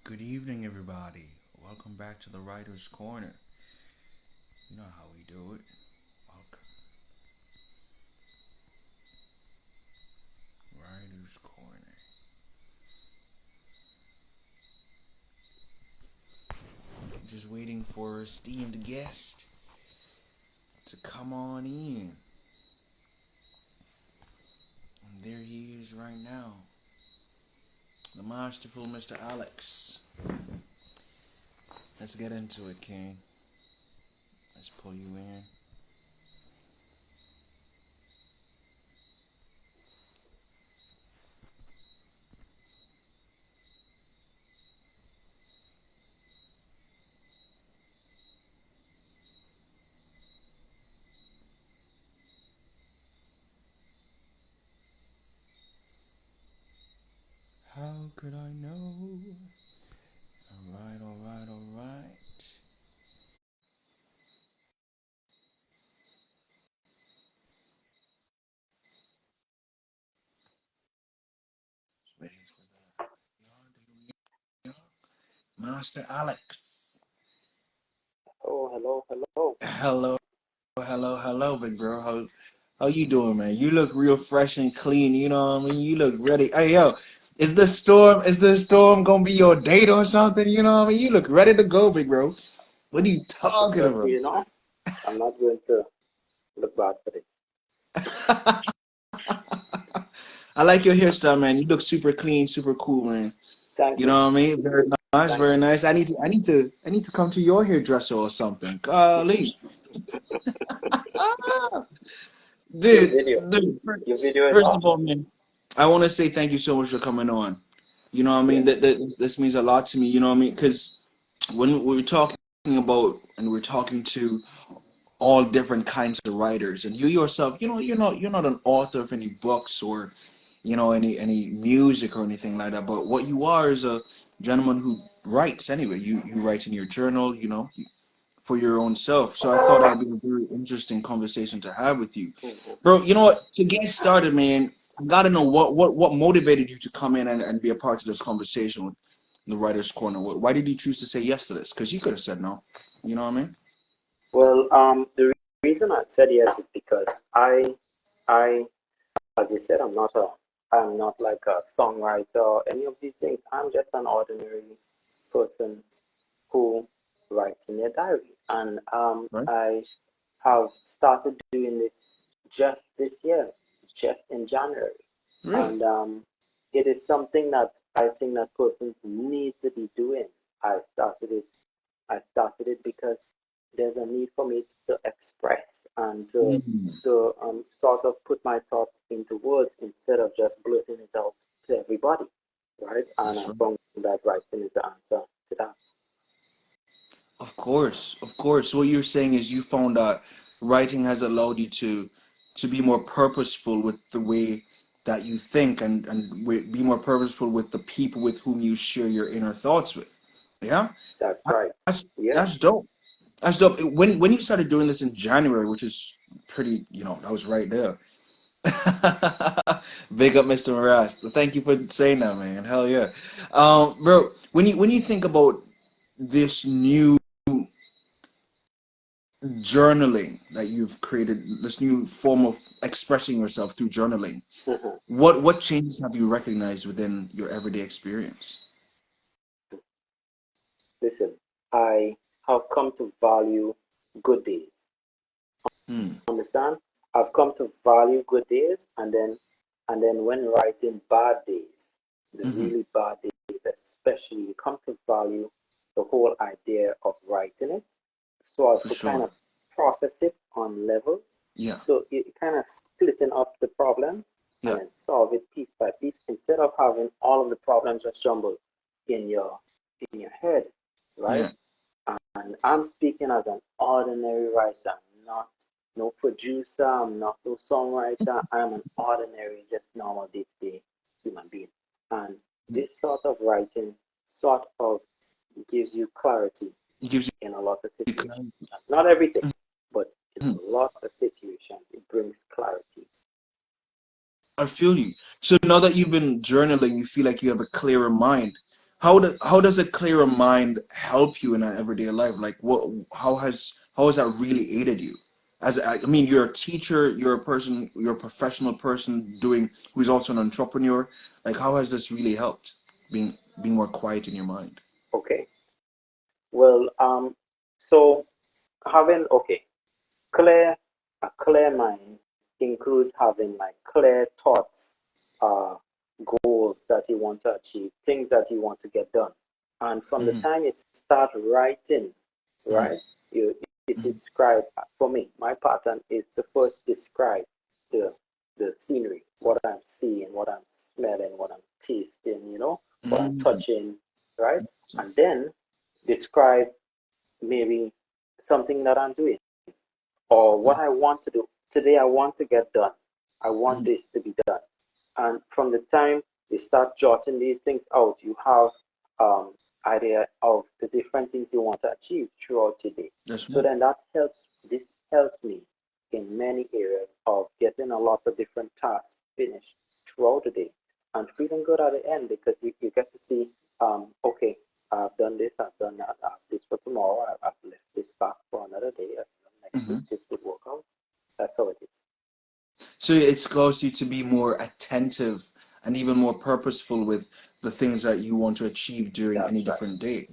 Good evening, everybody. Welcome back to the Writer's Corner. You know how we do it. Welcome, Writer's Corner. Just waiting for our esteemed guest to come on in. And there he is right now, the masterful Mr. Alex. Let's get into it, King. Let's pull you in. How could I know? Alright, alright, alright. Just waiting for the Master Alex. Oh, hello, hello. Hello, hello, big bro. How you doing, man? You look real fresh and clean. You know what I mean? You look ready. Hey, yo, is the storm gonna be your date or something? You know what I mean? You look ready to go, big bro. What are you talking But about? I'm not going to look back for this. I like your hairstyle, man. You look super clean, super cool, man. Thank You you, know what I mean? Very nice, thank very you. nice. I need to come to your hairdresser or something. Golly. Ah, Your dude, video, dude. your video is First of all, awesome. man, I want to say thank you so much for coming on. You know what I mean? Yeah, That this means a lot to me. You know what I mean? Because when we're talking about and we're talking to all different kinds of writers, and you yourself, you're not an author of any books or any music or anything like that. But what you are is a gentleman who writes anyway. You write in your journal. For your own self. So I thought that'd be a very interesting conversation to have with you. mhm. Bro, you know what? To get started, man, I gotta know what motivated you to come in and be a part of this conversation with the Writer's Corner. Why did you choose to say yes to this? Because you could have said no. You know what I mean? Well, reason I said yes is because I, as you said, I'm not like a songwriter or any of these things. I'm just an ordinary person who writes in their diary, and Right? I have started doing this just this year, just in January. Really? And it is something that I think that persons need to be doing. I started it. I started it because there's a need for me to express and to Mm, sort of put my thoughts into words instead of just blurting it out to everybody, right? And that's I right. found that writing is the answer to that. Of course, of course. So what you're saying is you found that writing has allowed you to be more purposeful with the way that you think and be more purposeful with the people with whom you share your inner thoughts with. Yeah, That's right. Yeah. that's dope. That's dope. When you started doing this in January, which is pretty, that was right there. Big up, Mr. Marash. Thank you for saying that, man. Hell yeah, bro. When you think about this new journaling that you've created, this new form of expressing yourself through journaling, Mhm. what changes have you recognized within your everyday experience? Listen, I have come to value good days. Hmm. Understand? I've come to value good days, and then when writing bad days, the Mm-hmm. really bad days, especially, you come to value the whole idea of writing it, so as For to kind sure. of process it on levels. Yeah. So it kind of splitting up the problems and Yeah. then solve it piece by piece instead of having all of the problems just jumbled in your head, right? Yeah. And I'm speaking as an ordinary writer, not no producer, I'm not no songwriter, I'm an ordinary, just normal day-to-day human being. And this sort of writing sort of gives you clarity It gives in a lot of you situations. clarity. Not everything, but in Mhm. a lot of situations, it brings clarity. I feel you. So now that you've been journaling, you feel like you have a clearer mind. how does a clearer mind help you in an everyday life? Like what how has that really aided you? As I mean, you're a teacher, you're a person, you're a professional person doing who's also an entrepreneur. Like how has this really helped being more quiet in your mind? Okay. Well, so having clear a clear mind includes having like clear thoughts, uh, goals that you want to achieve, things that you want to get done. And from the Hmm. time you start writing, Hmm. right, you Hmm. describe, for me, my pattern is to first describe the the scenery, what I'm seeing, what I'm smelling, what I'm tasting, what I'm Hmm. touching, right? And then describe maybe something that I'm doing or what Yeah. I want to do. Today, I want to get done. I want Hmm. this to be done. And from the time you start jotting these things out, you have um, idea of the different things you want to achieve throughout your day. That's So right. then this helps me in many areas of getting a lot of different tasks finished throughout the day and feeling good at the end because you get to see, okay, I've done this, I've done that, I have this for tomorrow, I've left this back for another day, next week Hmm. this would work out. That's how it is. So it's caused you to be more attentive and even more purposeful with the things that you want to achieve during any That's right. different day.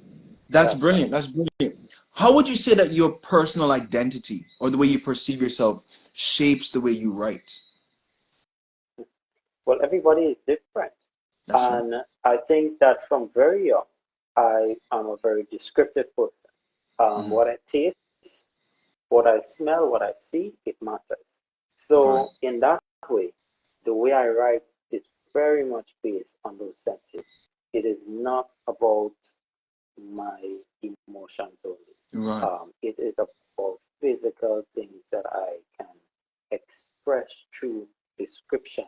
That's That's right. brilliant. That's brilliant. How would you say that your personal identity or the way you perceive yourself shapes the way you write? Well, everybody is different. That's right. And I think that from very young, I am a very descriptive person. Hmm. What I taste, what I smell, what I see, it matters. Right. So, in that way, the way I write is very much based on those senses. It is not about my emotions only. Right. It is about physical things that I can express through description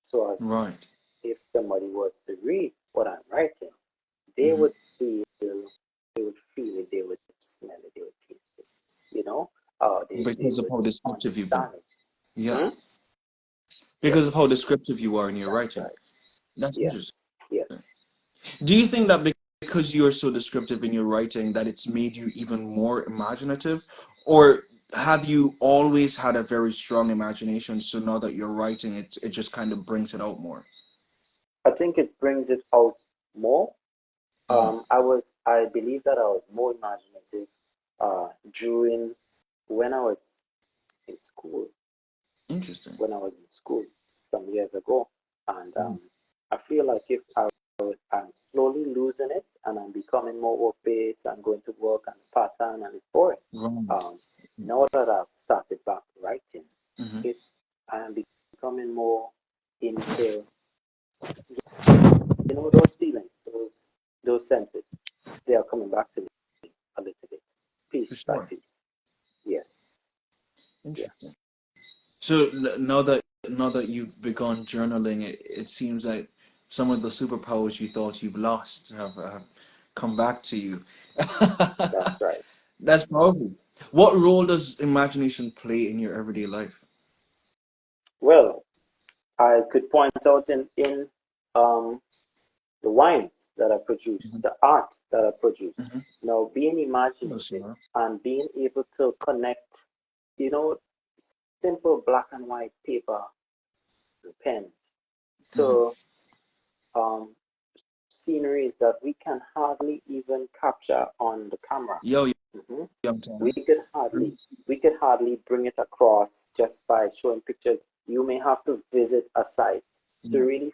so as Right. if somebody was to read what I'm writing, they Hmm. would they would feel it, they would smell it, they would taste it, you know, they Because of would how descriptive you've been. understand it. Yeah. Hmm? Yes, Because of how descriptive you are in your that's writing. right. That's Yes, interesting. yes. Do you think that because you're so descriptive in your writing that it's made you even more imaginative? Or have you always had a very strong imagination, so now that you're writing it just kind of brings it out more? I think it brings it out more. Hmm. I believe that I was more imaginative during when I was in school, Interesting. when I was in school some years ago, and Mhm. I feel like if I'm slowly losing it and I'm becoming more work based and going to work and pattern and it's boring. Right. Um, Now that I've started back writing, Hmm. it I am becoming more into those feelings, those senses. They are coming back to me a little bit, For piece by sure. piece. Yes, yes. Interesting. So now that you've begun journaling, it seems like some of the superpowers you thought you've lost have come back to you. That's right. That's powerful. What role does imagination play in your everyday life? Well, I could point out in um, the wines that I produce, Hmm. the art that I produce. Hmm. Now, being Yes, imaginative yeah. and being able to connect, you know, simple black and white paper and pen Hmm. to um, sceneries that we can hardly even capture on the camera. Yo, Mhm. young We time. could hardly we could hardly bring it across just by showing pictures. You may have to visit a site to Yeah. really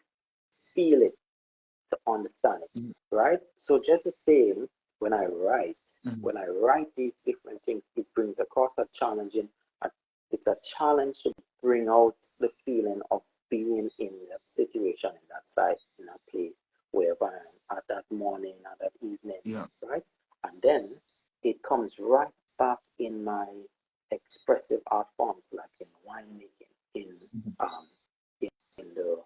feel it, to understand it, Hmm. right? So just the same, when Hmm. when I write these different things, it brings across a challenging. a- It's a challenge to bring out the feeling of being in that situation, in that site, in that place, wherever I am at that morning, at that evening, Yeah. right? And then it comes right back in my expressive art forms, like in winemaking, Hmm. um, in the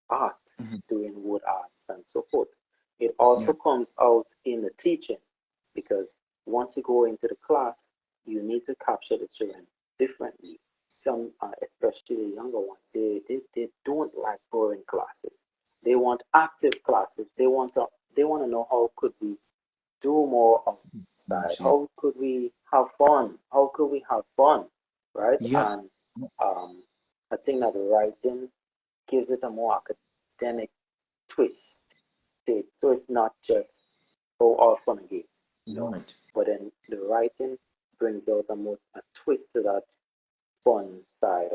art, Hmm. doing wood arts and so forth. It Yeah. also comes out in the teaching because once you go into the class, you need to capture the children differently. Some, especially the younger ones, they don't like boring classes. They want active classes. they want to know how could we do more outside? Yeah. How could we have fun? How could we have fun, right? Yeah. And um, I think that the writing gives it a more academic twist to it. So it's not just all fun and games, you know, Right. but then the writing brings out a twist to that fun side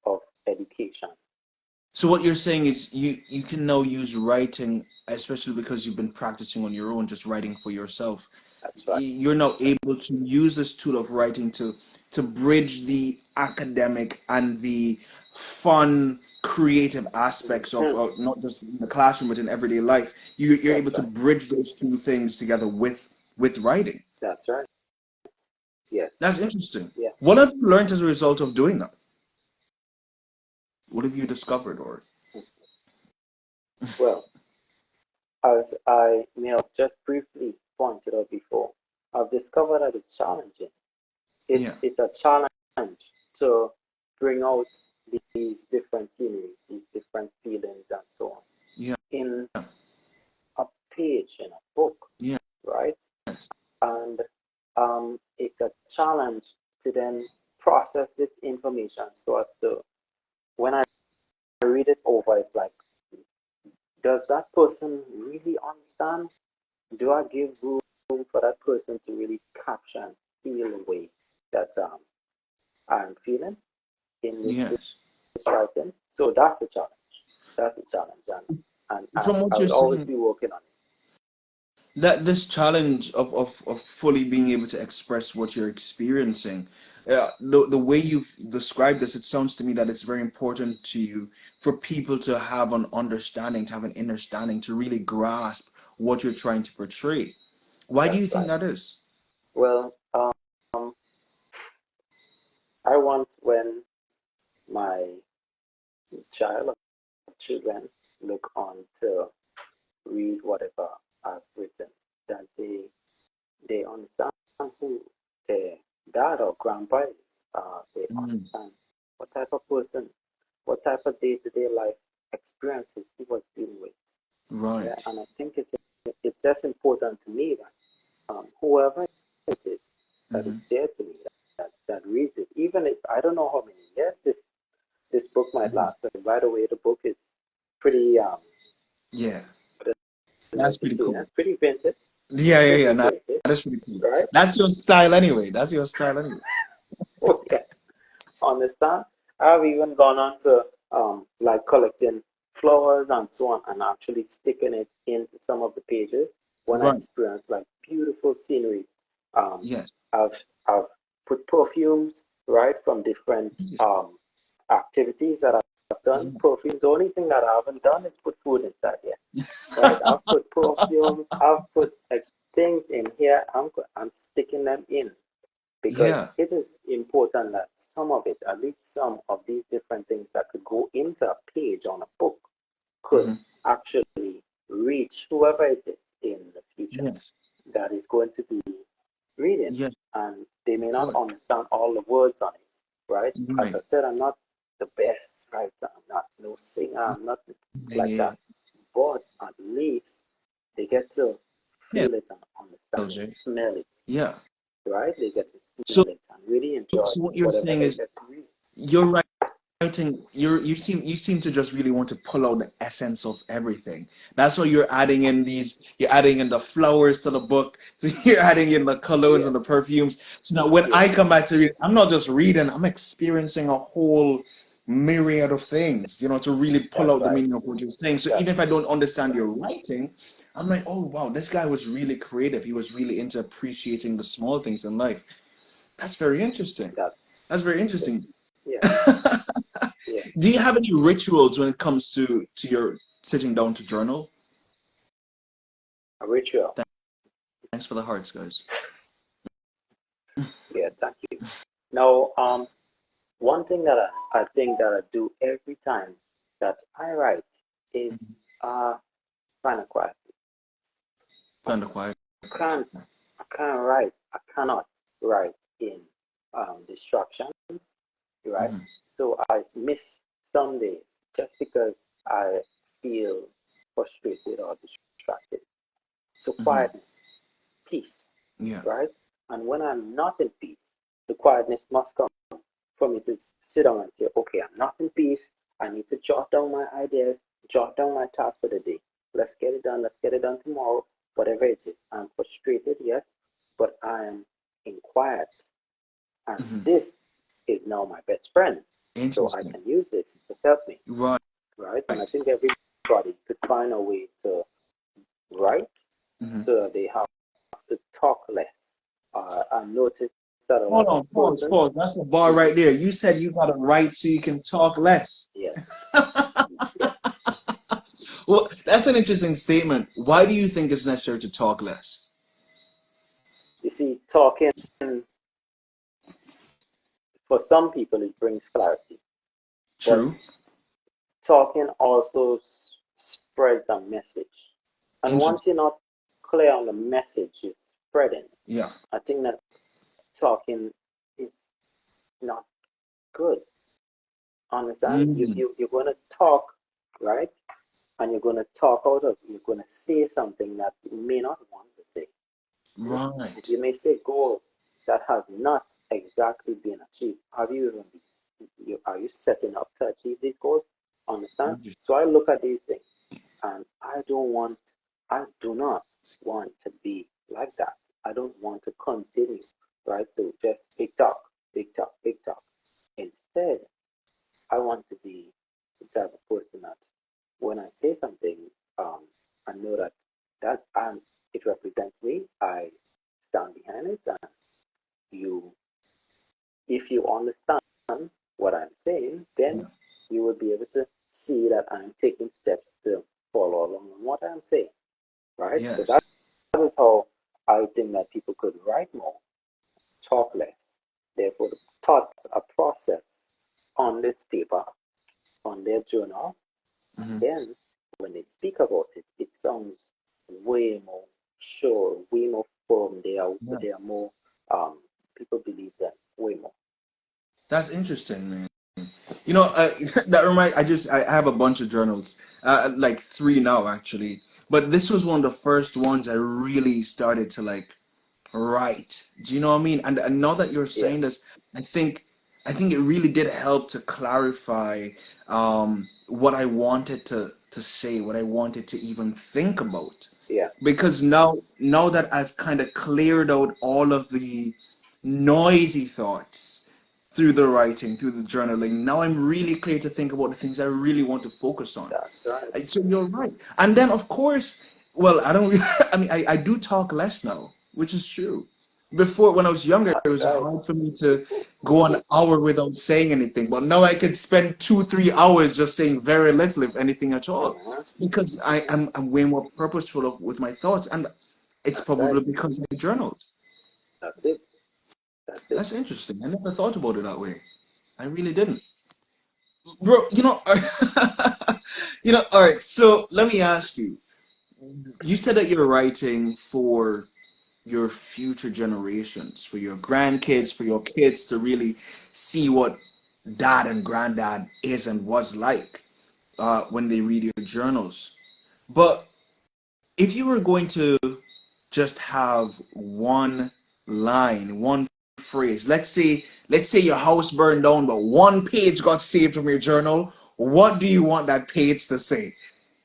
of education. So what you're saying is you can now use writing, especially because you've been practicing on your own, just writing for yourself. That's right. You're now able to use this tool of writing to bridge the academic and the fun, creative aspects of Mhm. not just in the classroom but in everyday life. You're That's able to right. bridge those two things together with writing. That's right. Yes. That's interesting. Yeah. What have you learned as a result of doing that? What have you discovered, or Well, as I may have just briefly pointed out before, I've discovered that it's challenging. yeah, It's a challenge to bring out these different sceneries, these different feelings, and so on yeah, in a page in a book, yeah, right? And it's a challenge to then process this information so as to when I read it over, it's like, does that person really understand? Do I give room for that person to really capture and feel the way that I'm feeling in yes. this writing? So that's a challenge. That's a challenge, and From what I you're will always saying, be working on it. that this challenge of fully being able to express what you're experiencing, the way you've described this, it sounds to me that it's very important to you for people to have an understanding, to have an understanding, to really grasp what you're trying to portray. Why do you That's think right. that is? Well, I want when my child or children look on to read whatever I've written, that they understand who their dad or grandpa is. They Mm, understand what type of person, what type of day-to-day life experiences he was dealing with. Yeah, right. and I think it's just important to me that whoever it is that is Hmm. there to me, that reads it, even if I don't know how many years this book might Hmm. last. And by the way, the book is pretty Yeah, like that's you pretty say, cool. pretty vintage, Yeah, yeah, yeah. pretty No, vintage, that's pretty cool. right? That's your style anyway. That's your style anyway. Oh yes. Understand? I've even gone on to like collecting flowers and so on and actually sticking it into some of the pages when I Right. experience like beautiful sceneries. Um, Yes. I've put perfumes right from different activities that I've done. Yeah. Perfumes. The only thing that I haven't done is put food inside here. Right? I've put perfumes. I've put like things in here. I'm sticking them in because Yeah. it is important that some of it, at least some of these different things that could go into a page on a book, could Hmm. actually reach whoever it is in the future Yes. that is going to be reading. Yes. And they may not Right. understand all the words on it, right? As I Right. said, I'm not the best writer, I'm not no singer, I'm not Yeah, like yeah, that. But at least they get to yeah. feel it and understand it, LJ. smell it, Yeah. right? They get to So, smell it and really enjoy so what you're whatever saying they is get to read. you're writing. You seem to just really want to pull out the essence of everything. That's why you're adding in these. You're adding in the flowers to the book. So you're adding in the colognes Yeah, and the perfumes. So now when yeah, I come back to read, I'm not just reading. I'm experiencing a whole myriad of things. To really pull that's out the right. meaning of what you're saying. So even That's if I don't understand right. your writing, I'm like, oh wow, this guy was really creative. He was really into appreciating the small things in life. That's very interesting. That's That's very it. interesting. Yeah, yeah. Do you have any rituals when it comes to your sitting down to journal? A ritual. Thanks for the hearts, guys. Yeah, thank you. Now, one thing that I think that I do every time that I write is Mhm. kind of quiet. Found a quiet I place. can't, I can't write. I cannot write in distractions, right? Mhm. So I miss some days just because I feel frustrated or distracted. So Mm-hmm. quietness, peace, Yeah. right? And when I'm not in peace, the quietness must come for me to sit down and say, okay, I'm not in peace. I need to jot down my ideas, jot down my tasks for the day. Let's get it done. Let's get it done tomorrow, whatever it is. I'm frustrated, yes, but I am in quiet. And Mm-hmm. this is now my best friend. So I Interesting. can use this to help me, Right. right? And I think everybody could find a way to write Mm-hmm. so that they have to talk less. I noticed that a lot of Hold on, persons, pause, pause. That's a bar mhm, right there. You said you got to write so you can talk less. yes, yes. Well, that's an interesting statement. Why do you think it's necessary to talk less? You see, talking for some people it brings clarity, but True. talking also spreads a message. And once Interesting. you're not clear on the message you're spreading, Yeah. I think that talking is not good. Understand? Mm, You're going to talk, right? And you're going to talk out of, you're going to say something that you may not want to say. Hmm? right. You may say goals that has not exactly been achieved. Have you even are you setting up to achieve these goals? Understand? Interesting. So I look at these things and I do not want to be like that. I don't want to continue, right? So just big talk, big talk, big talk. Instead, I want to be the type of person that when I say something, um, I know that it represents me. I stand behind it, and you, if you understand what I'm saying, then Yeah. you will be able to see that I'm taking steps to follow along on what I'm saying, right? So Yes. that is how I think that people could write more, talk less. Therefore, the thoughts are processed on this paper, on their journal, and Hmm. then when they speak about it, it sounds way more sure, way more firm. Yeah. They are more um, people believe them way more. That's interesting, man. You know, that remind. I have a bunch of journals, like three now actually. But this was one of the first ones I really started to like write. Do you know what I mean? And now that you're Yeah, saying this, I think I think it really did help to clarify what I wanted to say, what I wanted to even think about. yeah, Because now that I've kind of cleared out all of the noisy thoughts through the writing, through the journaling, now I'm really clear to think about the things I really want to focus on. that's right. So you're right. And then of course, well, I don't really, I mean, I do talk less now, which is true. Before, when I was younger, it That's was right. hard for me to go an hour without saying anything. But now I could spend 2, 3 hours just saying very little, if anything at all, Uh-huh. because Hmm. I'm way more purposeful with my thoughts. And it's That's right. probably because I journaled. That's it. That's it. That's interesting. I never thought about it that way. I really didn't. Bro, all right. So let me ask you. You said that you're writing for your future generations, for your grandkids, for your kids to really see what dad and granddad is and was like when they read your journals. But if you were going to just have one line, one phrase, let's say your house burned down, but one page got saved from your journal, what do you want that page to say?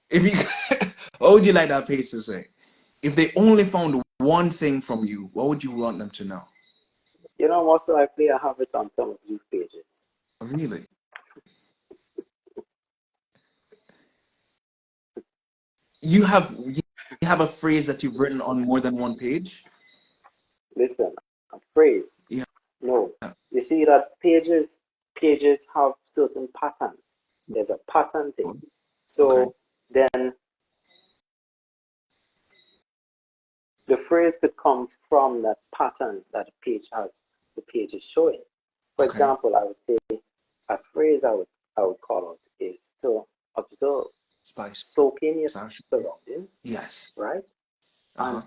If you, what would you like that page to say? If they only found one thing from you, what would you want them to know? You know, most likely I have it on some of these pages. Really? You have a phrase that you've written on more than one page? Listen, a phrase. Yeah. No. You see that pages have certain patterns. There's a pattern thing. Okay. So then the phrase could come from that pattern that the page is showing. For Okay. example, I would say a phrase I would call out is to observe, Spice. soak in your Fashion. surroundings, Yes. right? And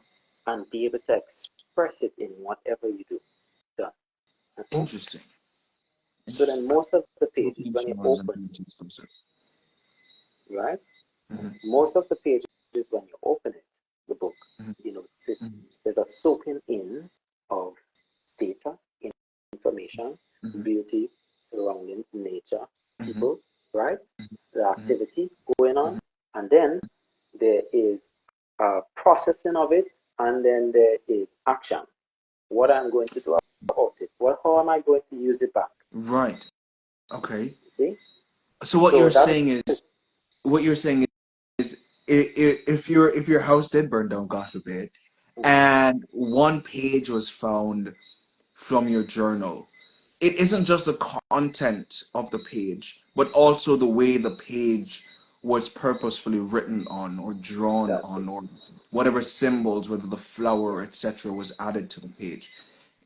Uh-huh. be able to express it in whatever you do. Done. Mhm. Interesting. So then Interesting. most of the pages Philippine when you showers and open, beauty exclusive. right? Hmm. Most of the pages when you open it, the book. Mhm. You know, there's, Mhm. there's a soaking in of data, information, Mhm. beauty, surroundings, nature, Mhm. people, right? The Mhm. activity going on, Mhm. and then there is processing of it, and then there is action. What I'm going to do about it? How am I going to use it back? Right. Okay. You see? So So that is what you're saying is, if your house did burn down, God forbid, mhm, and one page was found from your journal, it isn't just the content of the page, but also the way the page was purposefully written on or drawn that's on, it. or whatever symbols, whether the flower, etc., was added to the page.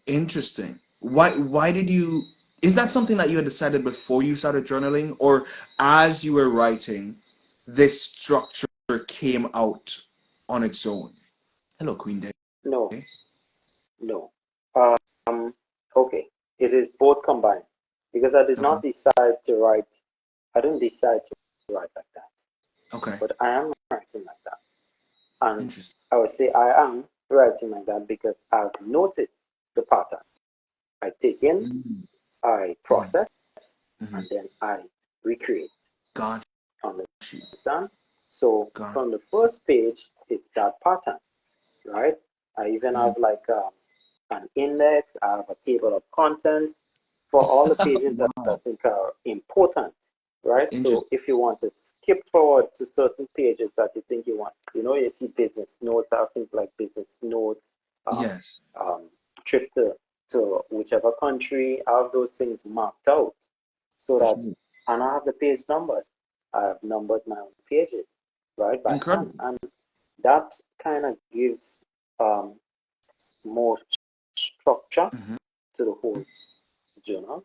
Interesting. Why did you, is that something that you had decided before you started journaling, or as you were writing, this structure came out on its own? Hello, Queen Day. No, no. Um, okay. It is both combined because I did Okay. not decide to write. I didn't decide to write like that, Okay. but I am writing like that, and Interesting. I would say I am writing like that because I've noticed the pattern. I take in, Mm-hmm. I Mm-hmm. process, Mm-hmm. and then I recreate. Got you. Understand? So Got from the first page, it's that pattern, right? I even you. have like an index, I have a table of contents for all the pages that I Wow. think are important, right? Interesting. So if you want to skip forward to certain pages that you think you want, you see business notes, I have things like business notes, um, Yes. um, trip to whichever country, I have those things marked out so For that, sure. and I have the page numbered. I have numbered my own pages, right, by hand. Incredible. And that kind of gives um, more structure Mm-hmm. to the whole journal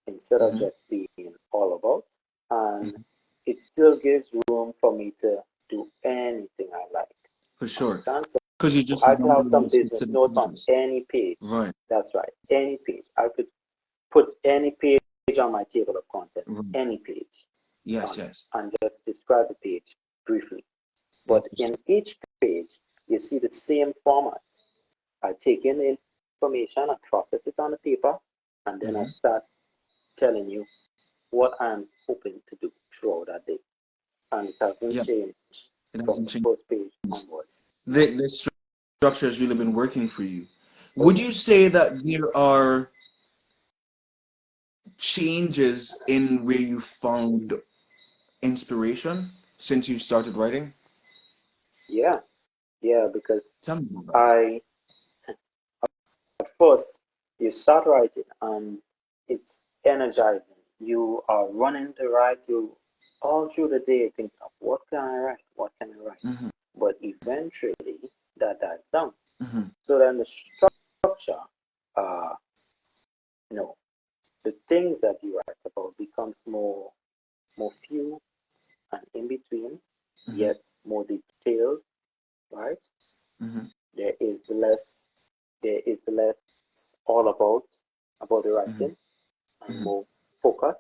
instead of Mm-hmm. just being all about. And Mm-hmm. it still gives room for me to do anything I like. For sure. Understand? Because you So just I can number have them some in business specific notes on pages. any page. Right. That's right, any page. I could put any page on my table of contents, Right. any page Yes, on it, yes. and just describe the page briefly. But in Interesting. each page, you see the same format. I take in the information, I process it on the paper, and then I Mm-hmm. start telling you what I'm hoping to do throughout that day. And it hasn't Yeah, changed it from hasn't the changed. first page onward. No. This structure has really been working for you. Oh, Would yes. you say that there are changes in where you found inspiration since you started writing? Yeah. Yeah. Because Tell me about that. I, at first, you start writing and it's energizing. You are running to write. You all through the day think of what can I write? What can I write? Mm-hmm. But eventually that dies down. Mm-hmm. So then the structure, uh, you know, the things that you write about becomes more few and in between, Mm-hmm. yet more detailed, right? Mm-hmm. There is less all about the Mm-hmm. writing and Mm-hmm. more focus,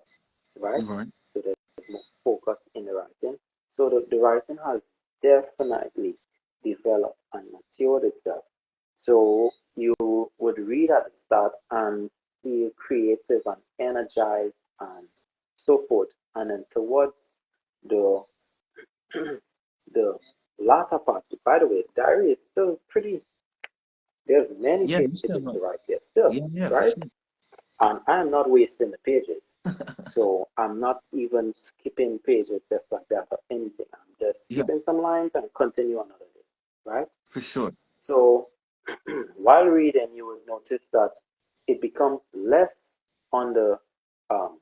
right? Right. So there's more focus in the writing. So the writing has definitely developed and matured itself. So you would read at the start and feel creative and energized and so forth. And then towards the the latter part, by the way, the diary is still pretty, there's many Yeah, you still pages not. to write here still, Yeah, yeah, for right? sure. And I'm not wasting the pages. So I'm not even skipping pages just like that or anything. I'm just Yeah, skipping some lines and continue another day, right? for sure. So while reading, you will notice that it becomes less on the um,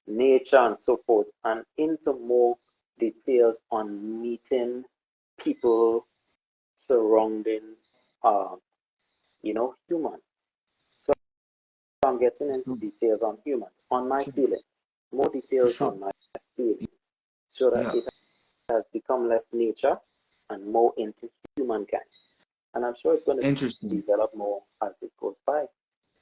nature and so forth and into more details on meeting people surrounding, uh, humans. So I'm getting into For details on humans, on my sure. feelings, more For details sure. on my feelings, so that Yeah. it has become less nature and more into humankind. And I'm sure it's going to Interesting. develop more as it goes by.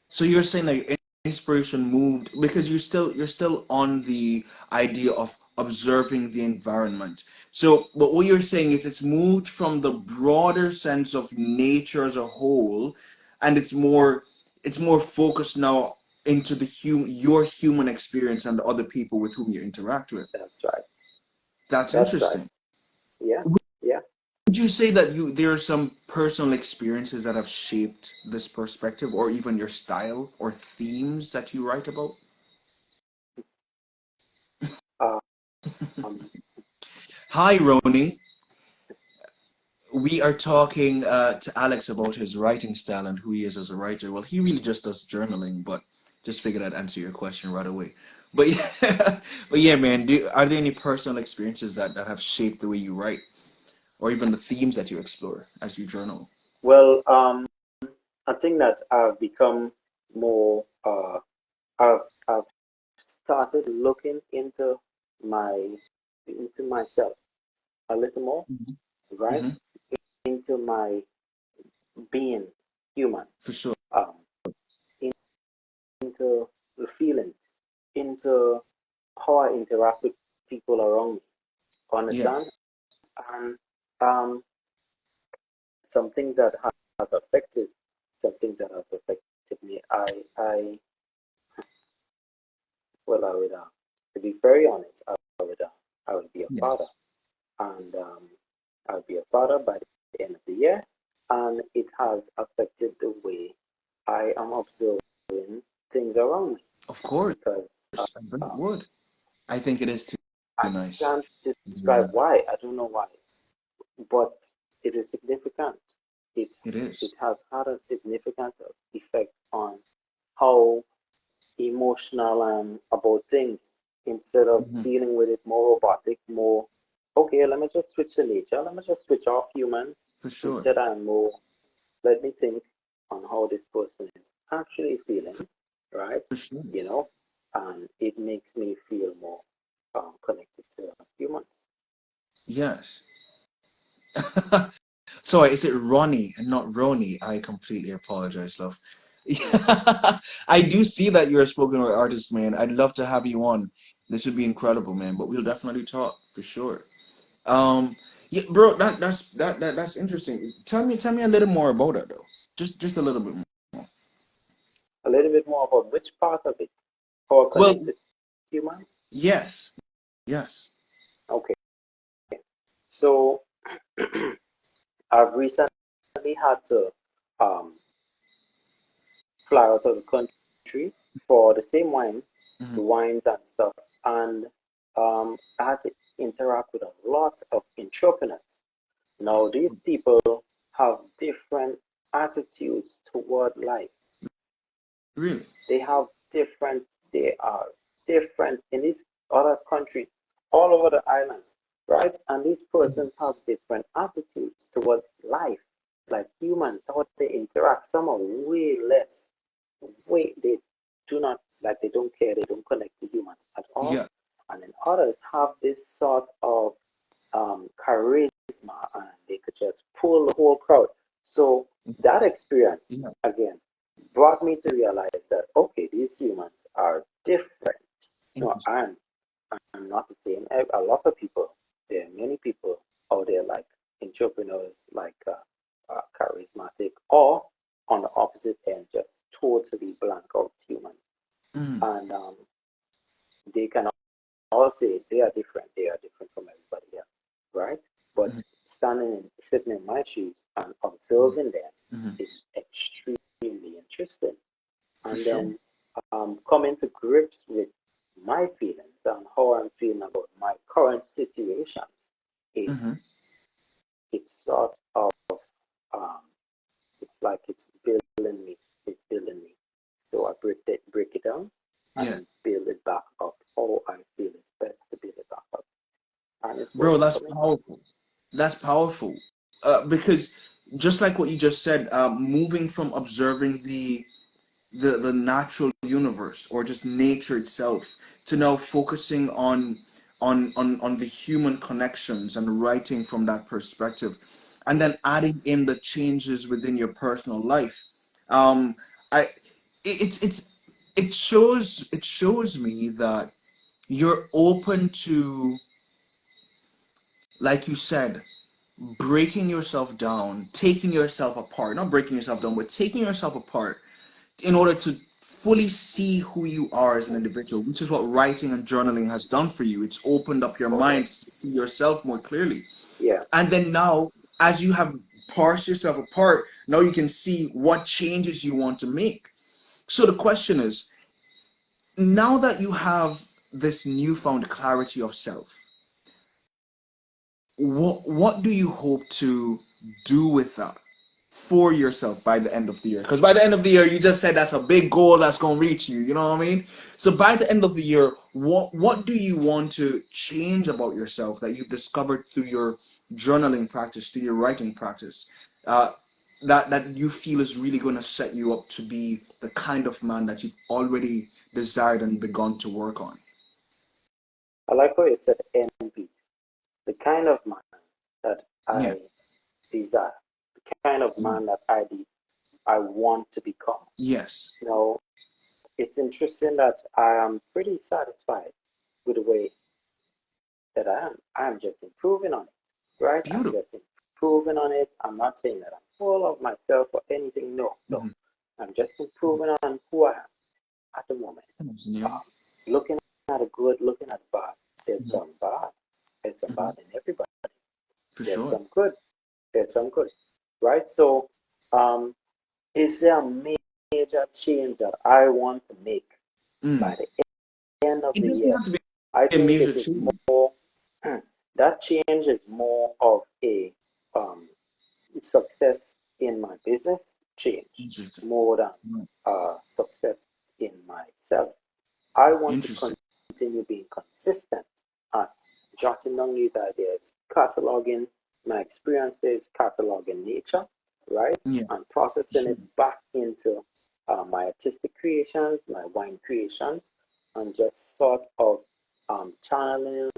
So you're saying that your inspiration moved because you're still on the idea of observing the environment. So, but what you're saying is it's moved from the broader sense of nature as a whole, and it's more focused now into your human experience and the other people with whom you interact with. That's right. That's That's right. interesting. Yeah. Yeah. Would you say that there are some personal experiences that have shaped this perspective, or even your style or themes that you write about? Um, Hi, Roni. We are talking to Alex about his writing style and who he is as a writer. Well, he really just does journaling, but just figured I'd answer your question right away. But yeah, but yeah, man. Are there any personal experiences that have shaped the way you write, or even the themes that you explore as you journal? well, I think that I've become more. I've started looking my into myself a little more, Hmm. right? Hmm. Into my being human, For sure. um, into the feelings, into how I interact with people around me. Yeah. Understand? And um, some things that has affected, some things that has affected me. I would, to be very honest, I would be a father, Yes. and I would be a father by the end of the year, and it has affected the way I am observing things around me Of course. because I bet it um, would. I think it is too I nice. can't describe Yeah, why. I don't know why, but it is significant. It it it is. has had a significant effect on how emotional and about things instead of Hmm. dealing with it more robotic, more okay, let me just switch to nature, let me just switch off humans. For sure. Instead I'm more let me think on how this person is actually feeling, right? For sure. You know, and it makes me feel more connected to humans. Yes. Sorry, is it Ronnie and not Roni? I completely apologize, love. Yeah. I do see that you're a spoken word artist, man. I'd love to have you on. This would be incredible, man. But we'll definitely talk for sure. Um, yeah, bro, that's interesting. Tell me a little more about it though. Just a little bit more. A little bit more about which part of it, how Well, connected to humans. yes, yes. Okay, so I've recently had to um, fly out of the country for the same wine, Hmm. the wines and stuff. And I had to interact with a lot of entrepreneurs. Now, these people have different attitudes toward life. Really? They have different, they are different in these other countries, all over the islands, right? And these Mhm. persons have different attitudes towards life, like humans, how they interact. Some are way less, way, they do not, like, they don't care, they don't connect to humans at all. Yeah. And then others have this sort of charisma and they could just pull the whole crowd. So that experience, Yeah. again, brought me to realize that, okay, these humans are different. No, Interesting. I'm not the same. A lot of people, there are many people out there like entrepreneurs, like charismatic, or on the opposite end, just totally blank out human. Mm. And they can all say they are different. They are different from everybody else, right? But Mhm. sitting in my shoes and Mhm. observing them Mhm. is extremely interesting. For And sure. then coming to grips with my feelings and how I'm feeling about my current situations is Hmm. it's sort of um, it's like it's building me. It's building me. So I break it down and Yeah. then build it back up. How I feel is best to build it back up, and it's Bro, working that's for me. powerful. That's powerful. Because just like what you just said, moving from observing the natural universe or just nature itself to now focusing on the human connections and writing from that perspective, and then adding in the changes within your personal life. um I it's it shows me that you're open to, like you said, breaking yourself down, taking yourself apart, not breaking yourself down, but taking yourself apart in order to fully see who you are as an individual, which is what writing and journaling has done for you. It's opened up your mind Correct. to see yourself more clearly. Yeah. And then now, as you have parsed yourself apart, now you can see what changes you want to make. So the question is, now that you have this newfound clarity of self, what do you hope to do with that for yourself by the end of the year? Because by the end of the year, you just said that's a big goal that's gonna reach you. You know what I mean? So by the end of the year, what do you want to change about yourself that you've discovered through your journaling practice, through your writing practice, uh, that you feel is really going to set you up to be the kind of man that you've already desired and begun to work on? I like how you said envies. The kind of man that Yeah. I desire, the kind of Mm. man that I want to become. Yes. Now, it's interesting that I am pretty satisfied with the way that I am. I'm just improving on it, right? I'm Beautiful. just improving on it. I'm not saying that I'm full of myself or anything. No, no. Mhm. I'm just improving on who I am at the moment. Yeah. Looking at the good, looking at the bad. There's Mhm. some bad. There's some Mhm. bad in everybody. For There's sure. some good. There's some good, right? So, um, is there a major change that I want to make Mm. by the end of It the doesn't year? have to be I a think major it is change. more, that change is more of a um, success in my business change Interesting. more than Right. success in myself. I want to Interesting. continue being consistent at jotting down these ideas, cataloging my experiences, cataloging nature, right? Yeah, And for processing sure. it back into my artistic creations, my wine creations, and just sort of channeling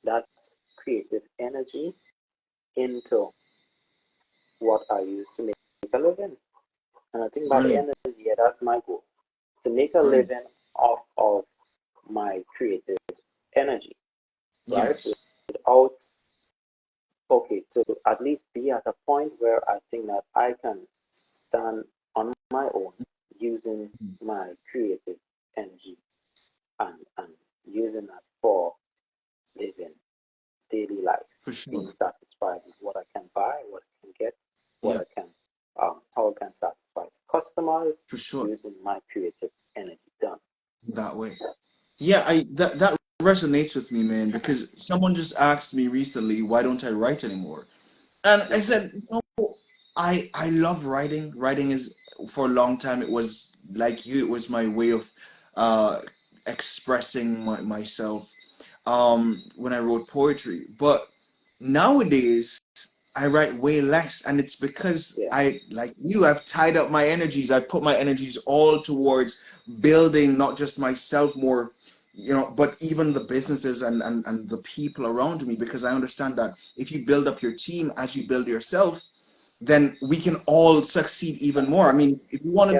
that creative energy into what I use to make a living. And I think by the Brilliant. end of the year, that's my goal to make a Brilliant. living off of my creative energy, right? Yes. Without, okay, to at least be at a point where I think that I can stand on my own using Mhm. my creative energy and using that for living daily life, For being sure. satisfied with what I can buy, what I can get, what Yeah, I can, how I can satisfy customers for sure. using my creative energy done. That way. Yeah, I that resonates with me, man, because someone just asked me recently, why don't I write anymore? And I Mm-hmm. said, no, I love writing. Writing is, for a long time, it was like you, it was my way of uh expressing myself when I wrote poetry. But nowadays I write way less, and it's because Yeah, I, like you, I've tied up my energies. I've put my energies all towards building not just myself more, but even the businesses and the people around me, because I understand that if you build up your team as you build yourself, then we can all succeed even more. I mean, yeah, if you want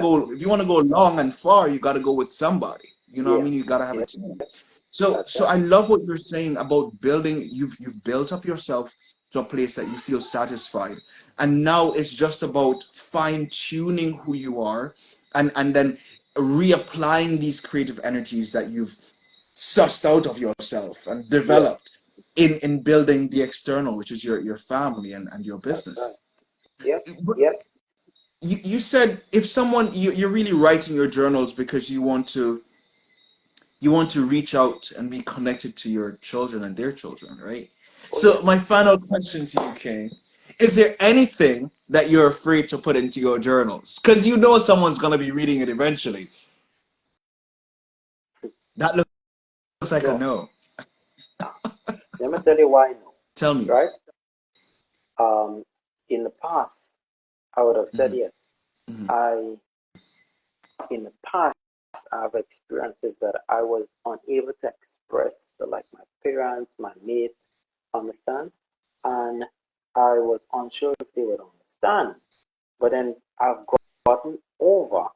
to go long and far, you got to go with somebody. You know what I yeah, mean? You got to have a yeah. team. So That's I right. love what you're saying about building. You've built up yourself to a place that you feel satisfied, and now it's just about fine tuning who you are, and then reapplying these creative energies that you've sussed out of yourself and Yeah, developed in building the external, which is your family and your that's right. business. Yep, But yep. you said if someone you're really writing your journals because you want to reach out and be connected to your children and their children, right? Oh So yeah. my final question to you, Kane, is there anything that you're afraid to put into your journals? Because you know someone's gonna be reading it eventually. That looks like a No. no. Ah, let me tell you why no. Tell me. Right? Um, in the past, I would have said Hmm. yes. Hmm. I in the past I have experiences that I was unable to express to like my parents, my mates, understand, and I was unsure if they would understand. But then I've gotten over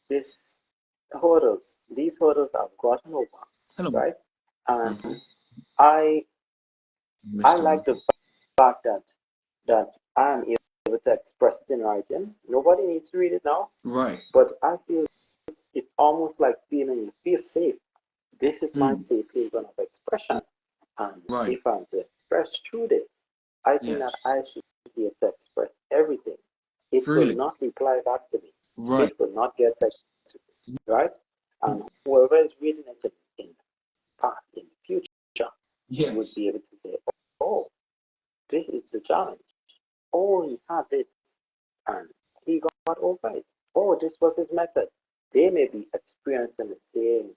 this these hurdles I've gotten over, Hello. right? And Mhm. I I Mr. like the Marcus. fact that I am able to express it in writing. Nobody needs to read it now, Right. but I feel it's almost like feeling you feel safe. This is my Mm. safe haven of expression. And Right. if I'm to express through this, I think that Yes. I should be able to express everything. It will Freely. not reply back to me. Right. It will not get back to me, right? And whoever is reading it in in the future would Yes. be able to say, oh, this is the challenge. Oh, he had this and he got over it. Oh, this was his method. They may be experiencing the same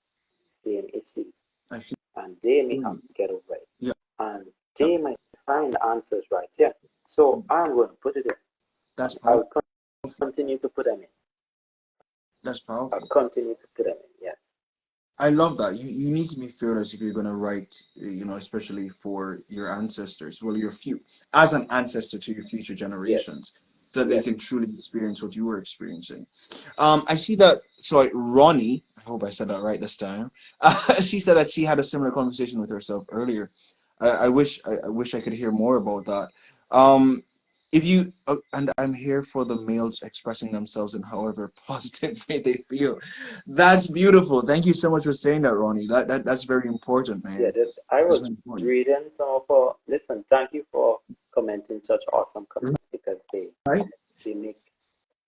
issues I feel and they may have you. to get over it. Yeah. And Yeah. they might find the answers right here. So I'm going to put it in That's and I'll powerful. continue to put them in. That's I'll powerful. continue to put them in, yes. I love that. You need to be fearless if you're going to write, especially for your ancestors. Well, your few as an ancestor to your future Yes, generations, so that they can yes. truly experience what you were experiencing. I see that. So Ronnie, I hope I said that right this time. She said that she had a similar conversation with herself earlier. I wish I could hear more about that. Um, if you and I'm here for the males expressing themselves in however positive way they feel. That's beautiful. Thank you so much for saying that, Ronnie. That's very important, Yeah, man. that I That's was very important. reading some of our, listen, thank you for commenting such awesome comments because Right? they make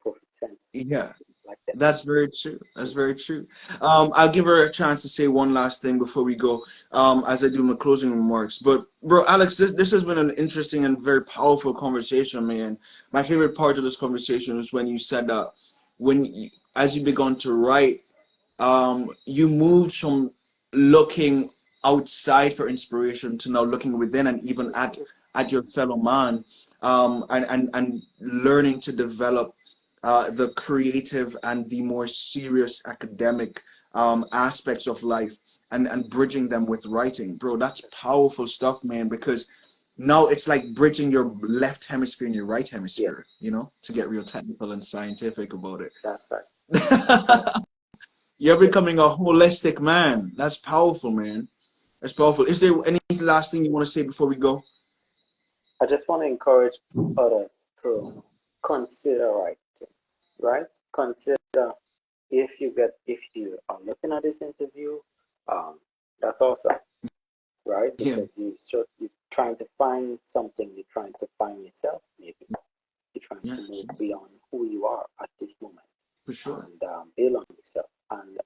perfect sense. Yeah. Like them. That's very true. That's very true. I'll give her a chance to say one last thing before we go, as I do my closing remarks. But, bro, Alex, this has been an interesting and very powerful conversation, man. My favorite part of this conversation was when you said that as you began to write, you moved from looking outside for inspiration to now looking within and even at your fellow man, and learning to develop the creative and the more serious academic aspects of life, and bridging them with writing. Bro, that's powerful stuff, man, because now it's like bridging your left hemisphere and your right Yeah, hemisphere, to get real technical and scientific about it. that's right. That's right. You're Yes. becoming a holistic man. That's powerful, man. That's powerful. Is there any last thing you want to say before we go? I just want to encourage others to consider writing, right? Consider if you are looking at this interview, um, that's awesome, right? Yeah, Because you're trying to find something, you're trying to find yourself, maybe you're trying yeah, to move beyond who you are at this moment for sure. and build on yourself. And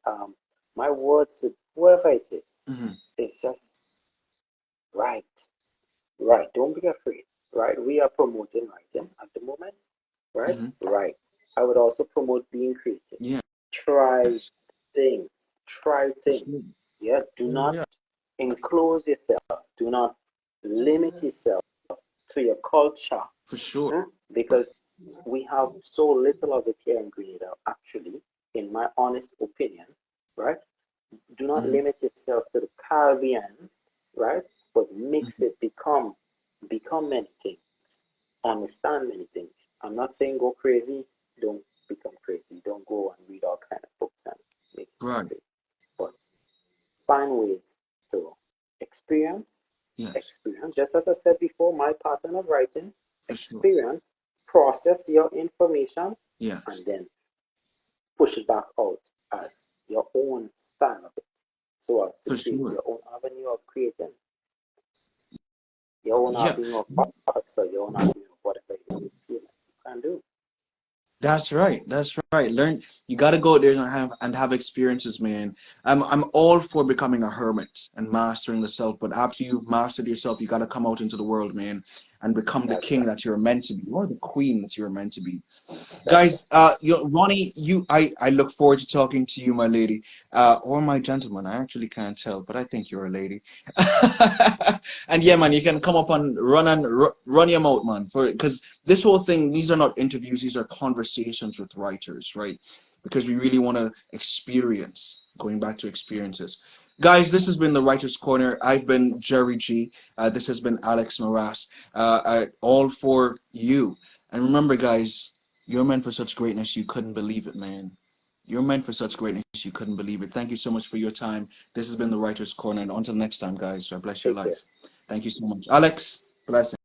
my words to whoever it Hmm. is just right, right. Don't be afraid, right? We are promoting writing at the moment, right? Hmm. Right. I would also promote being creative. Yeah, Try yes, things. Try for things. sure. Yeah. Do not Yeah, enclose yourself. Do not limit yourself to your culture, for sure. because we have so little of it here in Grenada, actually, in my honest opinion, right? Do not Hmm. limit yourself to the Caribbean, right? But mix it, become many things, understand many things. I'm not saying go crazy. Don't become crazy. Don't go and read all kind of books and make yourself Right. crazy. But find ways to experience, Yes, experience. Just as I said before, my pattern of writing, for sure. experience, process your information, and Yes, then push it back out as your own style of it, so as to for create sure. your own avenue of creating, your own Yeah. avenue of art, so your own avenue of whatever you feel like you can do. That's right. That's right. Learn. You got to go out there and have experiences, man. I'm all for becoming a hermit and mastering the self, but after you've mastered yourself, you got to come out into the world, man, and become the That's king right. that you're meant to be, or the queen that you're meant to be. That's right. Guys, Ronnie, I look forward to talking to you, my lady, or my gentleman. I actually can't tell, but I think you're a lady. And yeah, man, you can come up and run your mouth, man, for because this whole thing, these are not interviews, these are conversations with writers, right? Because we really want to experience, going back to experiences. Guys, this has been the Writer's Corner. I've been Jerry G. This has been Alex Moras. All for you. And remember, guys, you're meant for such greatness you couldn't believe it, man. You're meant for such greatness. You couldn't believe it. Thank you so much for your time. This has been the Writer's Corner. And until next time, guys, I bless your Take care. life. Thank you so much. Alex, blessings.